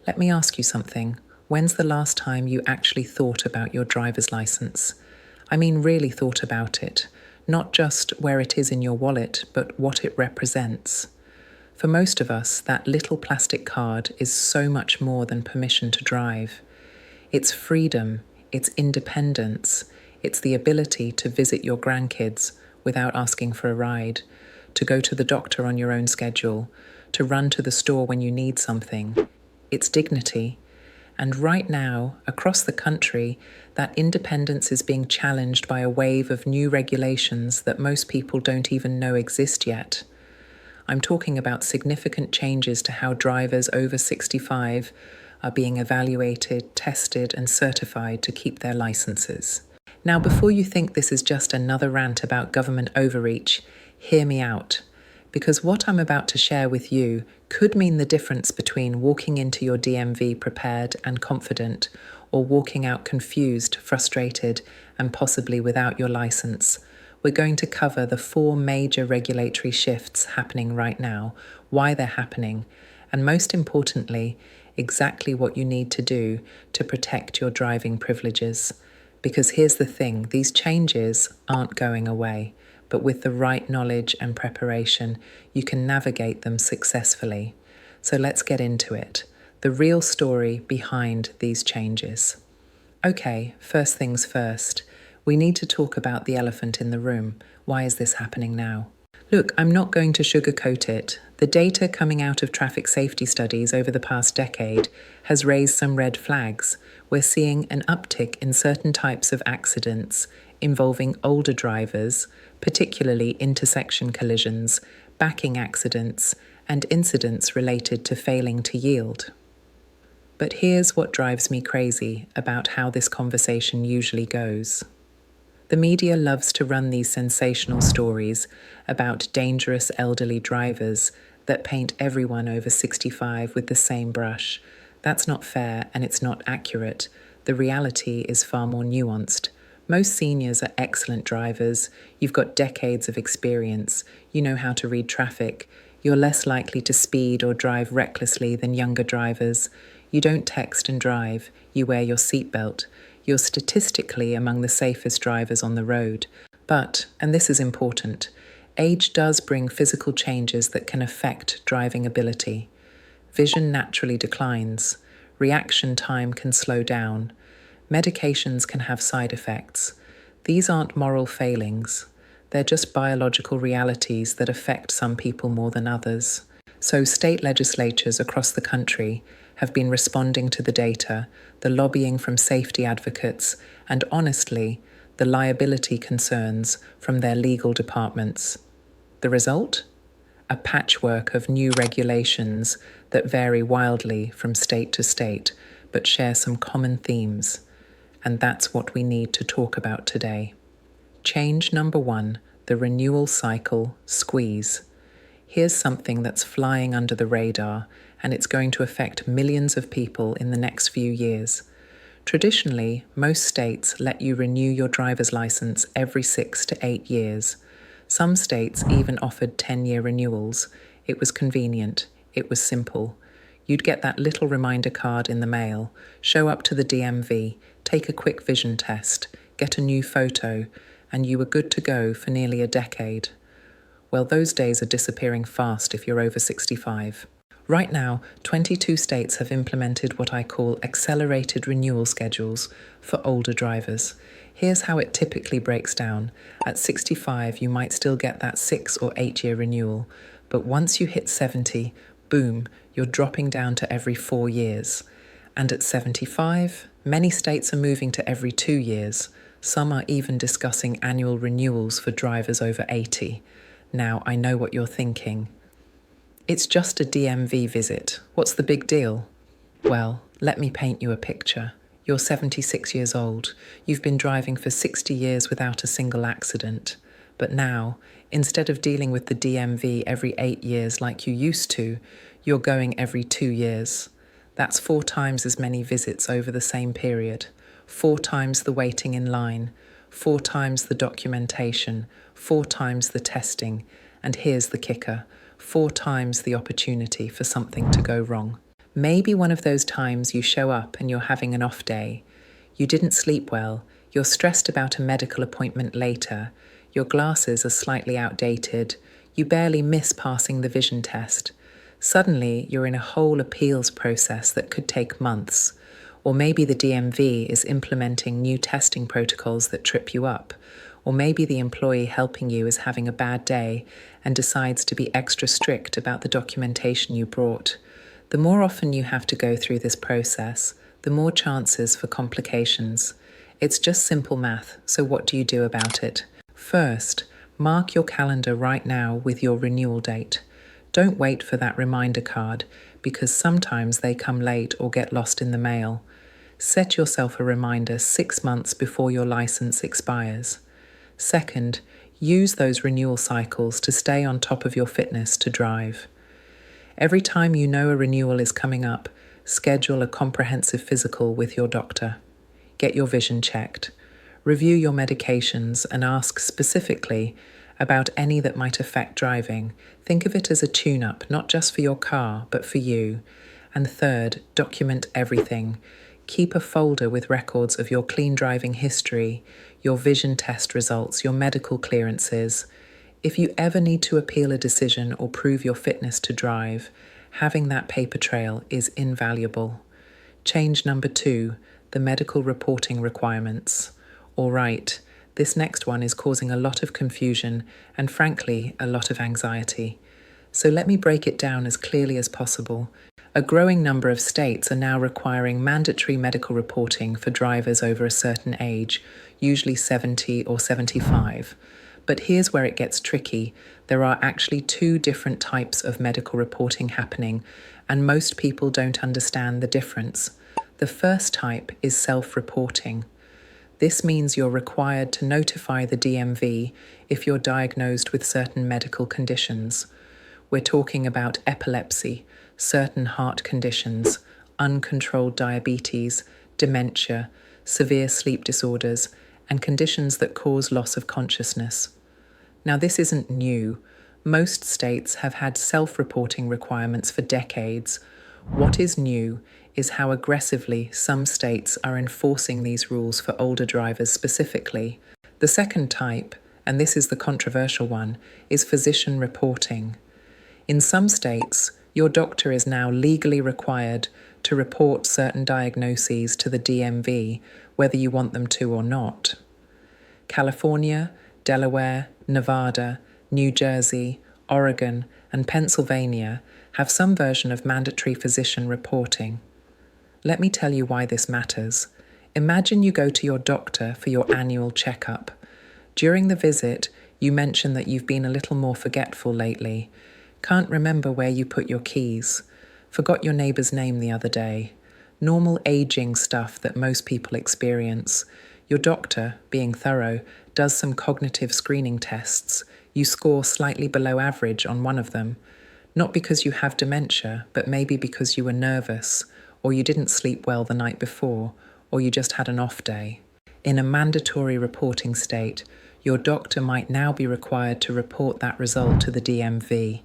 Let me ask you something. When's the last time you actually thought about your driver's license? I mean, really thought about it. Not just where it is in your wallet, but what it represents. For most of us, that little plastic card is so much more than permission to drive. It's freedom, it's independence, it's the ability to visit your grandkids without asking for a ride, to go to the doctor on your own schedule, to run to the store when you need something. It's dignity. And right now, across the country, that independence is being challenged by a wave of new regulations that most people don't even know exist yet. I'm talking about significant changes to how drivers over 65 are being evaluated, tested, and certified to keep their licenses. Now, before you think this is just another rant about government overreach, hear me out. Because what I'm about to share with you could mean the difference between walking into your DMV prepared and confident, or walking out confused, frustrated, and possibly without your license. We're going to cover the 4 major regulatory shifts happening right now, why they're happening, and most importantly, exactly what you need to do to protect your driving privileges. Because here's the thing, these changes aren't going away, but with the right knowledge and preparation, you can navigate them successfully. So let's get into it. The real story behind these changes. Okay, first things first. We need to talk about the elephant in the room. Why is this happening now? Look, I'm not going to sugarcoat it. The data coming out of traffic safety studies over the past decade has raised some red flags. We're seeing an uptick in certain types of accidents involving older drivers, particularly intersection collisions, backing accidents, and incidents related to failing to yield. But here's what drives me crazy about how this conversation usually goes. The media loves to run these sensational stories about dangerous elderly drivers that paint everyone over 65 with the same brush. That's not fair and it's not accurate. The reality is far more nuanced. Most seniors are excellent drivers. You've got decades of experience. You know how to read traffic. You're less likely to speed or drive recklessly than younger drivers. You don't text and drive. You wear your seatbelt. You're statistically among the safest drivers on the road. But, and this is important, age does bring physical changes that can affect driving ability. Vision naturally declines. Reaction time can slow down. Medications can have side effects. These aren't moral failings. They're just biological realities that affect some people more than others. So state legislatures across the country have been responding to the data, the lobbying from safety advocates, and honestly, the liability concerns from their legal departments. The result? A patchwork of new regulations that vary wildly from state to state, but share some common themes. And that's what we need to talk about today. Change number 1, the renewal cycle squeeze. Here's something that's flying under the radar, and it's going to affect millions of people in the next few years. Traditionally, most states let you renew your driver's license every 6 to 8 years. Some states even offered 10-year renewals. It was convenient. It was simple. You'd get that little reminder card in the mail, show up to the DMV, take a quick vision test, get a new photo, and you were good to go for nearly a decade. Well, those days are disappearing fast if you're over 65. Right now, 22 states have implemented what I call accelerated renewal schedules for older drivers. Here's how it typically breaks down. At 65, you might still get that 6 or 8 year renewal, but once you hit 70, boom, you're dropping down to every 4 years. And at 75, many states are moving to every 2 years. Some are even discussing annual renewals for drivers over 80. Now, I know what you're thinking. It's just a DMV visit. What's the big deal? Well, let me paint you a picture. You're 76 years old. You've been driving for 60 years without a single accident. But now, instead of dealing with the DMV every 8 years like you used to, you're going every 2 years. That's 4 times as many visits over the same period, 4 times the waiting in line, 4 times the documentation, 4 times the testing, and here's the kicker, 4 times the opportunity for something to go wrong. Maybe one of those times you show up and you're having an off day. You didn't sleep well, you're stressed about a medical appointment later, your glasses are slightly outdated, you barely miss passing the vision test. Suddenly, you're in a whole appeals process that could take months. Or maybe the DMV is implementing new testing protocols that trip you up. Or maybe the employee helping you is having a bad day and decides to be extra strict about the documentation you brought. The more often you have to go through this process, the more chances for complications. It's just simple math, so what do you do about it? First, mark your calendar right now with your renewal date. Don't wait for that reminder card, because sometimes they come late or get lost in the mail. Set yourself a reminder 6 months before your license expires. Second, use those renewal cycles to stay on top of your fitness to drive. Every time you know a renewal is coming up, schedule a comprehensive physical with your doctor. Get your vision checked. Review your medications and ask specifically about any that might affect driving. Think of it as a tune-up, not just for your car, but for you. And third, document everything. Keep a folder with records of your clean driving history, your vision test results, your medical clearances. If you ever need to appeal a decision or prove your fitness to drive, having that paper trail is invaluable. Change number 2, the medical reporting requirements. All right, this next one is causing a lot of confusion and, frankly, a lot of anxiety. So let me break it down as clearly as possible. A growing number of states are now requiring mandatory medical reporting for drivers over a certain age, usually 70 or 75. But here's where it gets tricky. There are actually 2 different types of medical reporting happening, and most people don't understand the difference. The first type is self-reporting. This means you're required to notify the DMV if you're diagnosed with certain medical conditions. We're talking about epilepsy, certain heart conditions, uncontrolled diabetes, dementia, severe sleep disorders, and conditions that cause loss of consciousness. Now, this isn't new. Most states have had self-reporting requirements for decades. What is new is how aggressively some states are enforcing these rules for older drivers specifically. The second type, and this is the controversial one, is physician reporting. In some states, your doctor is now legally required to report certain diagnoses to the DMV, whether you want them to or not. California, Delaware, Nevada, New Jersey, Oregon, and Pennsylvania have some version of mandatory physician reporting. Let me tell you why this matters. Imagine you go to your doctor for your annual checkup. During the visit, you mention that you've been a little more forgetful lately. Can't remember where you put your keys. Forgot your neighbor's name the other day. Normal aging stuff that most people experience. Your doctor, being thorough, does some cognitive screening tests. You score slightly below average on one of them. Not because you have dementia, but maybe because you were nervous, or you didn't sleep well the night before, or you just had an off day. In a mandatory reporting state, your doctor might now be required to report that result to the DMV.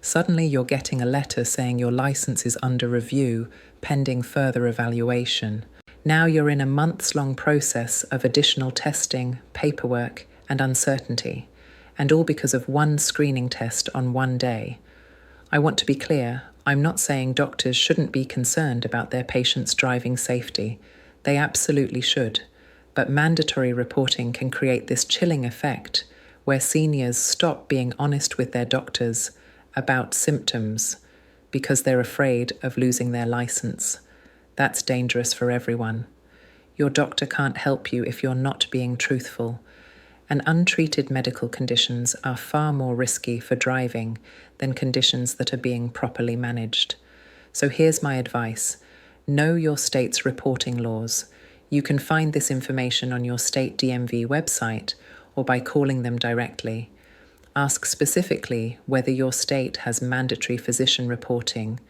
Suddenly you're getting a letter saying your license is under review, pending further evaluation. Now you're in a months-long process of additional testing, paperwork, and uncertainty, and all because of one screening test on one day. I want to be clear, I'm not saying doctors shouldn't be concerned about their patients' driving safety. They absolutely should. But mandatory reporting can create this chilling effect where seniors stop being honest with their doctors about symptoms because they're afraid of losing their license. That's dangerous for everyone. Your doctor can't help you if you're not being truthful. And untreated medical conditions are far more risky for driving than conditions that are being properly managed. So here's my advice. Know your state's reporting laws. You can find this information on your state DMV website or by calling them directly. Ask specifically whether your state has mandatory physician reporting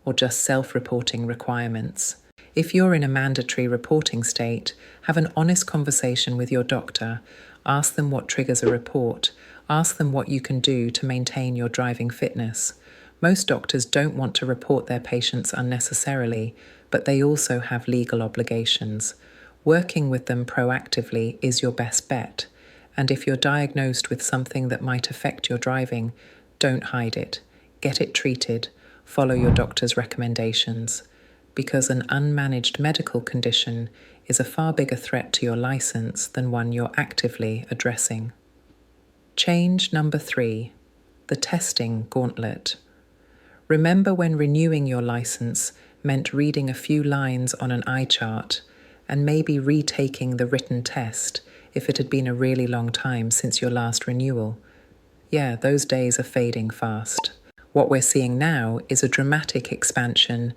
or just self-reporting requirements. If you're in a mandatory reporting state, have an honest conversation with your doctor. Ask them what triggers a report. Ask them what you can do to maintain your driving fitness. Most doctors don't want to report their patients unnecessarily, but they also have legal obligations. Working with them proactively is your best bet, and if you're diagnosed with something that might affect your driving, don't hide it. Get it treated. Follow your doctor's recommendations, because an unmanaged medical condition is a far bigger threat to your license than one you're actively addressing. Change number 3, the testing gauntlet. Remember when renewing your license meant reading a few lines on an eye chart and maybe retaking the written test if it had been a really long time since your last renewal? Yeah, those days are fading fast. What we're seeing now is a dramatic expansion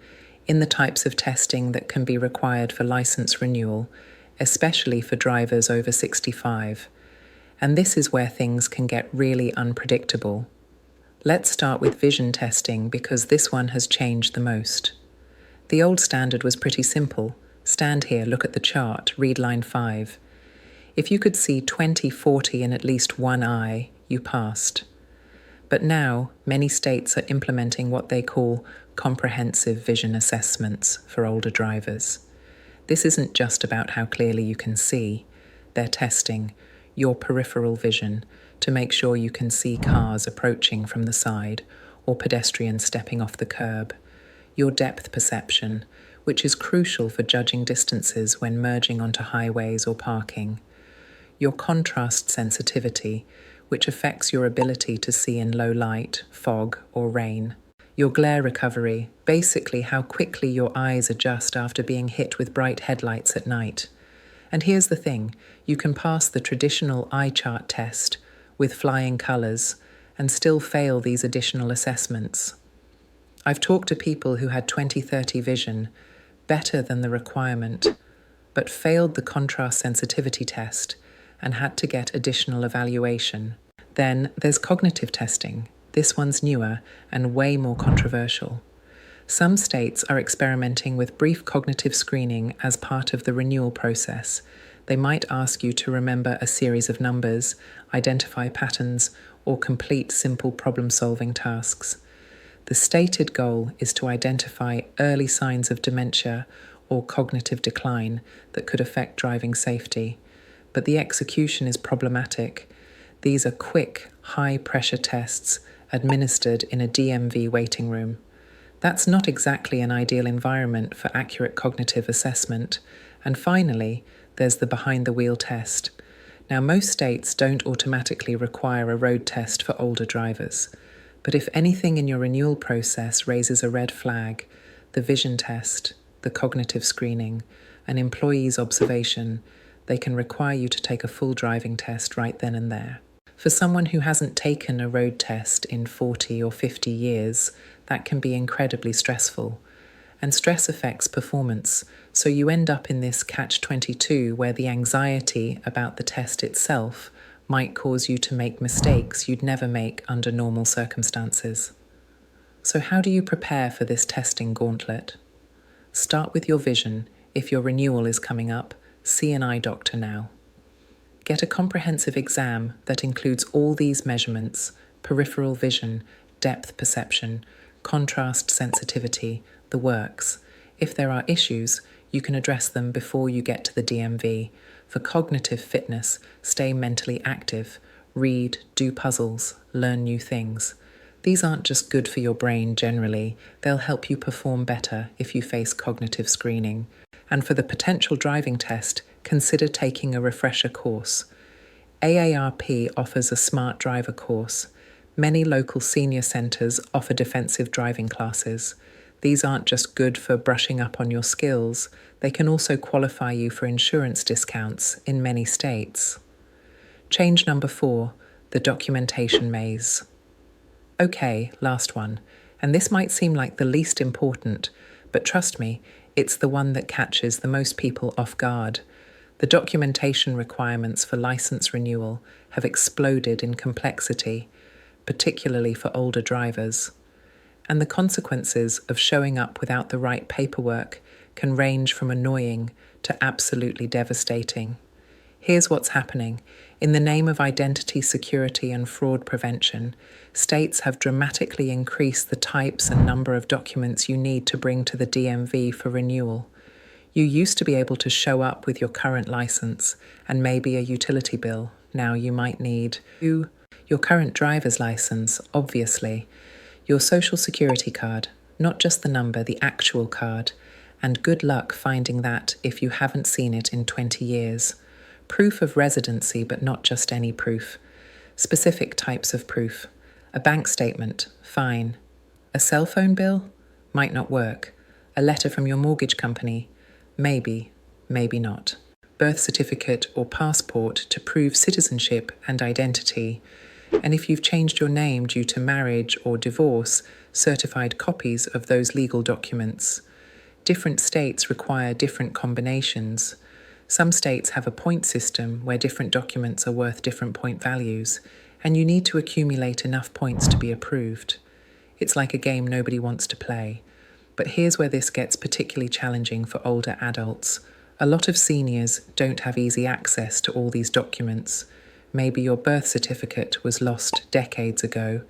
in the types of testing that can be required for license renewal, especially for drivers over 65. And this is where things can get really unpredictable. Let's start with vision testing because this one has changed the most. The old standard was pretty simple. Stand here, look at the chart, read line 5. If you could see 20/40 in at least one eye, you passed. But now, many states are implementing what they call comprehensive vision assessments for older drivers. This isn't just about how clearly you can see. They're testing your peripheral vision to make sure you can see cars approaching from the side or pedestrians stepping off the curb. Your depth perception, which is crucial for judging distances when merging onto highways or parking. Your contrast sensitivity, which affects your ability to see in low light, fog, or rain. Your glare recovery, basically how quickly your eyes adjust after being hit with bright headlights at night. And here's the thing, you can pass the traditional eye chart test with flying colours and still fail these additional assessments. I've talked to people who had 20/30 vision, better than the requirement, but failed the contrast sensitivity test and had to get additional evaluation. Then there's cognitive testing. This one's newer and way more controversial. Some states are experimenting with brief cognitive screening as part of the renewal process. They might ask you to remember a series of numbers, identify patterns, or complete simple problem-solving tasks. The stated goal is to identify early signs of dementia or cognitive decline that could affect driving safety. But the execution is problematic. These are quick, high-pressure tests administered in a DMV waiting room. That's not exactly an ideal environment for accurate cognitive assessment. And finally, there's the behind-the-wheel test. Now, most states don't automatically require a road test for older drivers. But if anything in your renewal process raises a red flag, the vision test, the cognitive screening, an employee's observation, they can require you to take a full driving test right then and there. For someone who hasn't taken a road test in 40 or 50 years, that can be incredibly stressful. And stress affects performance, so you end up in this catch-22 where the anxiety about the test itself might cause you to make mistakes you'd never make under normal circumstances. So how do you prepare for this testing gauntlet? Start with your vision. If your renewal is coming up, see an eye doctor now. Get a comprehensive exam that includes all these measurements: peripheral vision, depth perception, contrast sensitivity, the works. If there are issues, you can address them before you get to the DMV. For cognitive fitness, stay mentally active, read, do puzzles, learn new things. These aren't just good for your brain generally, they'll help you perform better if you face cognitive screening. And for the potential driving test, consider taking a refresher course. AARP offers a smart driver course. Many local senior centres offer defensive driving classes. These aren't just good for brushing up on your skills, they can also qualify you for insurance discounts in many states. Change number 4, the documentation maze. Okay, last one, and this might seem like the least important, but trust me, it's the one that catches the most people off guard. The documentation requirements for license renewal have exploded in complexity, particularly for older drivers. And the consequences of showing up without the right paperwork can range from annoying to absolutely devastating. Here's what's happening. In the name of identity security and fraud prevention, states have dramatically increased the types and number of documents you need to bring to the DMV for renewal. You used to be able to show up with your current license and maybe a utility bill. Now you might need your current driver's license, obviously, your social security card, not just the number, the actual card, and good luck finding that if you haven't seen it in 20 years. Proof of residency, but not just any proof. Specific types of proof. A bank statement, fine. A cell phone bill? Might not work. A letter from your mortgage company? Maybe, maybe not. Birth certificate or passport to prove citizenship and identity. And if you've changed your name due to marriage or divorce, certified copies of those legal documents. Different states require different combinations. Some states have a point system where different documents are worth different point values, and you need to accumulate enough points to be approved. It's like a game nobody wants to play. But here's where this gets particularly challenging for older adults. A lot of seniors don't have easy access to all these documents. Maybe your birth certificate was lost decades ago.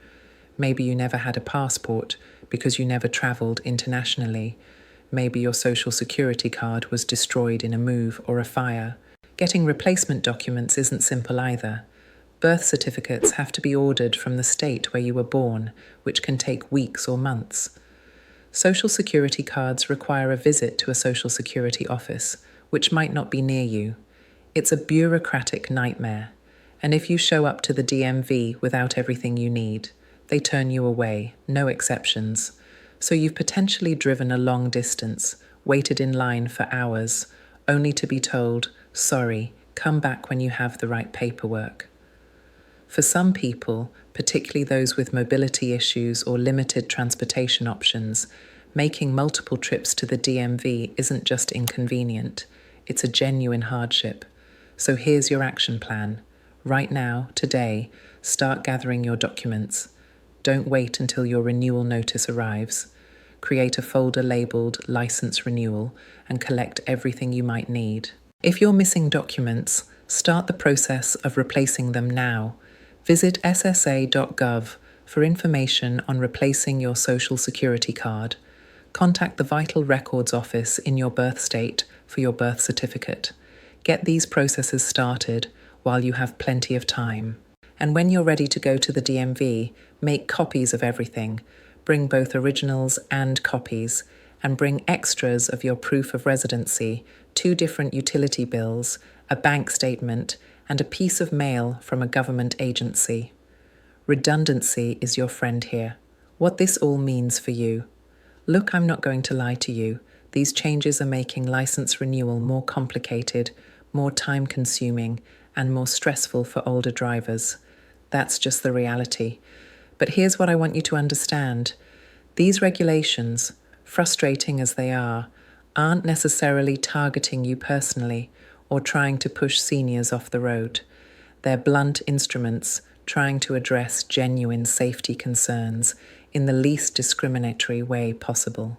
Maybe you never had a passport because you never travelled internationally. Maybe your social security card was destroyed in a move or a fire. Getting replacement documents isn't simple either. Birth certificates have to be ordered from the state where you were born, which can take weeks or months. Social security cards require a visit to a social security office, which might not be near you. It's a bureaucratic nightmare. And if you show up to the DMV without everything you need, they turn you away, no exceptions. So you've potentially driven a long distance, waited in line for hours, only to be told, sorry, come back when you have the right paperwork. For some people, particularly those with mobility issues or limited transportation options, making multiple trips to the DMV isn't just inconvenient, it's a genuine hardship. So here's your action plan. Right now, today, start gathering your documents. Don't wait until your renewal notice arrives. Create a folder labeled License Renewal and collect everything you might need. If you're missing documents, start the process of replacing them now. Visit ssa.gov for information on replacing your social security card. Contact the Vital Records office in your birth state for your birth certificate. Get these processes started while you have plenty of time. And when you're ready to go to the DMV, make copies of everything. Bring both originals and copies, and bring extras of your proof of residency, 2 different utility bills, a bank statement, and a piece of mail from a government agency. Redundancy is your friend here. What this all means for you. Look, I'm not going to lie to you. These changes are making license renewal more complicated, more time-consuming, and more stressful for older drivers. That's just the reality. But here's what I want you to understand. These regulations, frustrating as they are, aren't necessarily targeting you personally or trying to push seniors off the road. They're blunt instruments trying to address genuine safety concerns in the least discriminatory way possible.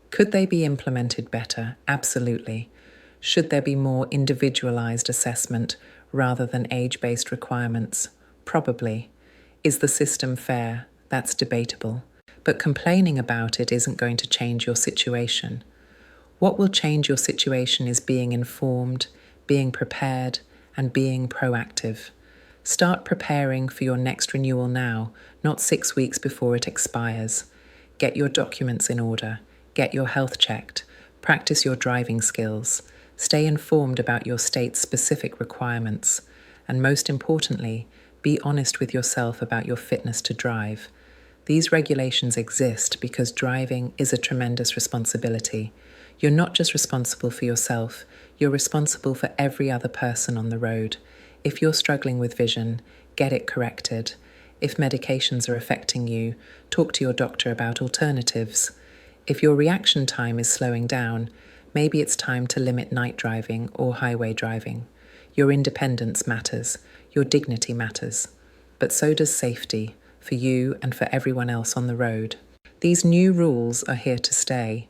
Could they be implemented better? Absolutely. Should there be more individualized assessment rather than age-based requirements? Probably. Is the system fair? That's debatable. But complaining about it isn't going to change your situation. What will change your situation is being informed, being prepared, and being proactive. Start preparing for your next renewal now, not 6 weeks before it expires. Get your documents in order. Get your health checked. Practice your driving skills. Stay informed about your state's specific requirements. And most importantly, be honest with yourself about your fitness to drive. These regulations exist because driving is a tremendous responsibility. You're not just responsible for yourself, you're responsible for every other person on the road. If you're struggling with vision, get it corrected. If medications are affecting you, talk to your doctor about alternatives. If your reaction time is slowing down, maybe it's time to limit night driving or highway driving. Your independence matters. Your dignity matters. But so does safety, for you and for everyone else on the road. These new rules are here to stay.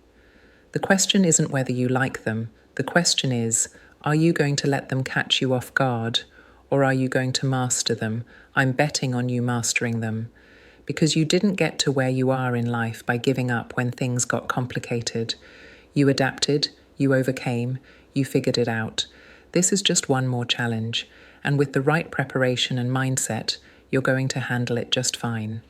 The question isn't whether you like them. The question is, Are you going to let them catch you off guard, or are you going to master them? I'm betting on you mastering them. Because you didn't get to where you are in life by giving up when things got complicated. You adapted, you overcame, you figured it out. This is just one more challenge, and with the right preparation and mindset, you're going to handle it just fine.